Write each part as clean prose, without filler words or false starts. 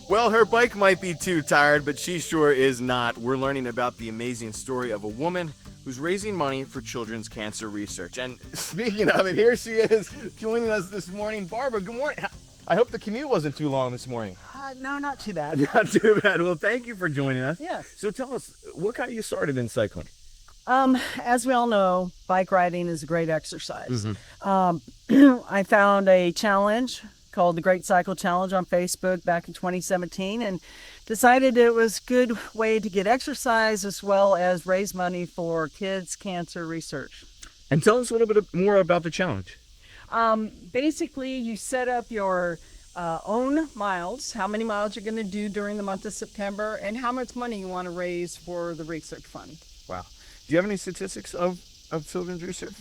Well, her bike might be too tired, but she sure is not. We're learning about the amazing story of a woman who's raising money for children's cancer research. And speaking of it, here she is joining us this morning. Barbara, good morning. I hope the commute wasn't too long this morning. No, not too bad. Not too bad. Well, thank you for joining us. Yes. So tell us, what got you started in cycling? As we all know, bike riding is a great exercise. I found a challenge called the Great Cycle Challenge on Facebook back in 2017 and decided it was a good way to get exercise as well as raise money for kids' cancer research. And tell us a little bit more about the challenge. Basically, you set up your own miles, how many miles you're going to do during the month of September, and how much money you want to raise for the research fund. Wow. Do you have any statistics of children's research?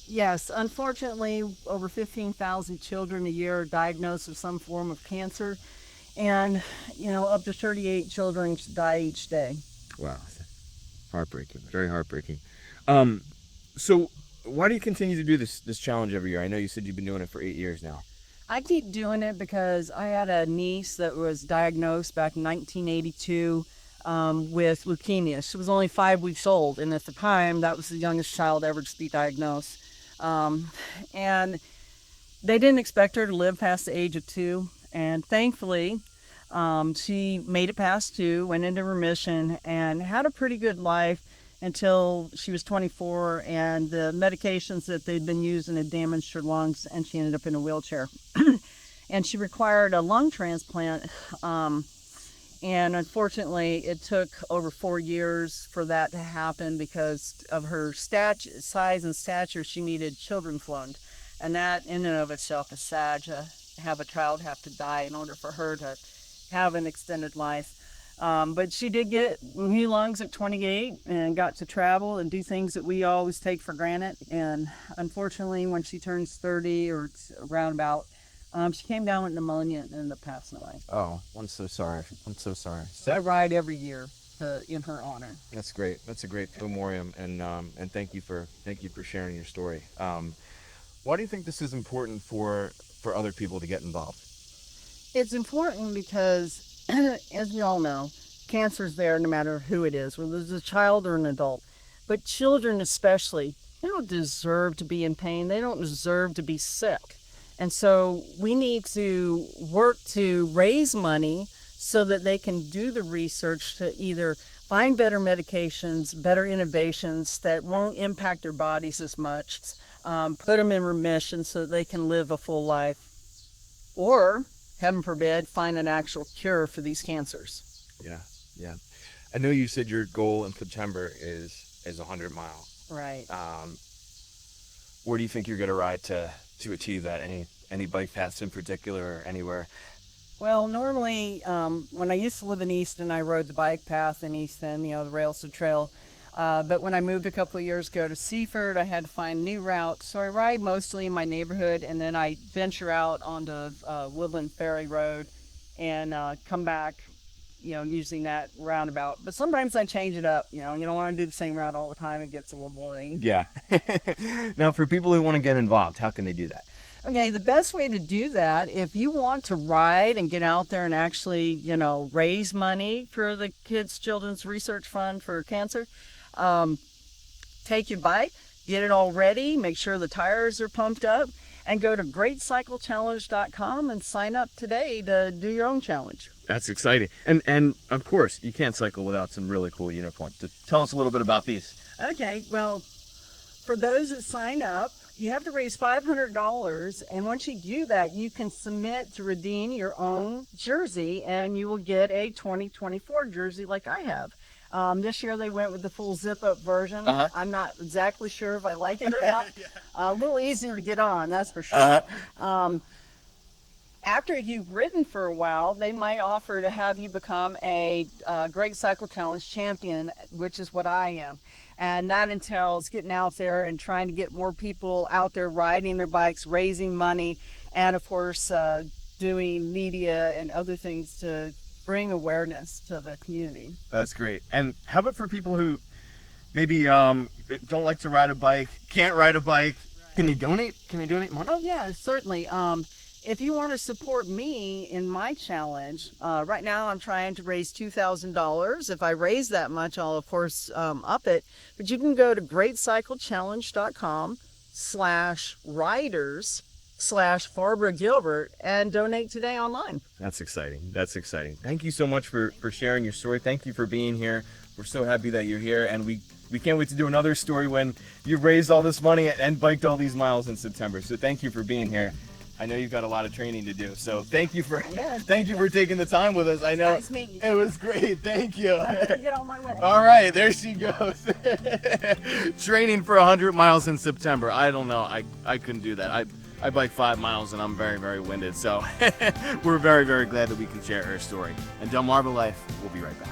Yes, unfortunately, over 15,000 children a year are diagnosed with some form of cancer, and up to 38 children die each day. Wow, heartbreaking, very heartbreaking. So why do you continue to do this challenge every year? I know you said you've been doing it for 8 years now. I keep doing it because I had a niece that was diagnosed back in 1982 with leukemia. She was only 5 weeks old, and at the time, that was the youngest child ever to be diagnosed. And they didn't expect her to live past the age of 2. And thankfully, she made it past 2, went into remission, and had a pretty good life until she was 24. And the medications that they'd been using had damaged her lungs, and she ended up in a wheelchair. And she required a lung transplant. And unfortunately, it took over 4 years for that to happen because of her size and stature. She needed children's fund, and that in and of itself is sad to have a child have to die in order for her to have an extended life. But she did get new lungs at 28 and got to travel and do things that we always take for granted. And unfortunately, when she turns 30 or around about, she came down with pneumonia and ended up passing away. Oh, I'm so sorry. I'm so sorry. So I ride every year in her honor. That's great. That's a great memoriam, and thank you for sharing your story. Why do you think this is important for other people to get involved? It's important because, as we all know, cancer is there no matter who it is, whether it's a child or an adult. But children especially, they don't deserve to be in pain. They don't deserve to be sick. And so we need to work to raise money so that they can do the research to either find better medications, better innovations that won't impact their bodies as much, put them in remission so that they can live a full life, or, heaven forbid, find an actual cure for these cancers. Yeah. I know you said your goal in September is 100 miles. Right. Where do you think you're going to ride to achieve that? Any bike paths in particular or anywhere? Well, normally, when I used to live in Easton, I rode the bike path in Easton, the Rails to Trail. But when I moved a couple of years ago to Seaford, I had to find new routes. So I ride mostly in my neighborhood, and then I venture out onto Woodland Ferry Road and come back, using that roundabout. But sometimes I change it up. You don't want to do the same route all the time. It gets a little boring. Yeah. Now, for people who want to get involved, how can they do that? Okay, the best way to do that, if you want to ride and get out there and actually, raise money for the Children's Research Fund for cancer, take your bike, get it all ready, make sure the tires are pumped up, and go to greatcyclechallenge.com and sign up today to do your own challenge. That's exciting. And of course, you can't cycle without some really cool uniforms. Tell us a little bit about these. Okay, well, for those that sign up, you have to raise $500, and once you do that, you can submit to redeem your own jersey, and you will get a 2024 jersey like I have. This year they went with the full zip-up version. Uh-huh. I'm not exactly sure if I like it or not. A little easier to get on, that's for sure. After you've ridden for a while, they might offer to have you become a Great Cycle Challenge champion, which is what I am. And that entails getting out there and trying to get more people out there riding their bikes, raising money, and of course, doing media and other things to bring awareness to the community. That's great. And how about for people who maybe don't like to ride a bike, can't ride a bike? Can you donate? Can you donate money? Oh yeah, certainly. If you want to support me in my challenge, right now I'm trying to raise $2,000. If I raise that much, I'll of course up it. But you can go to greatcyclechallenge.com/riders/Barbara Gilbert and donate today online. That's exciting. That's exciting. Thank you so much for sharing your story. Thank you for being here. We're so happy that you're here, and we can't wait to do another story when you've raised all this money and biked all these miles in September. So thank you for being here. I know you've got a lot of training to do, so thank you for taking the time with us. I know Nice meeting you. it was great. Thank you. Get on my way. All right, there she goes. Training for 100 miles in September. I don't know. I couldn't do that. I bike 5 miles and I'm very, very winded. So we're very, very glad that we can share her story. And DelmarvaLife will be right back.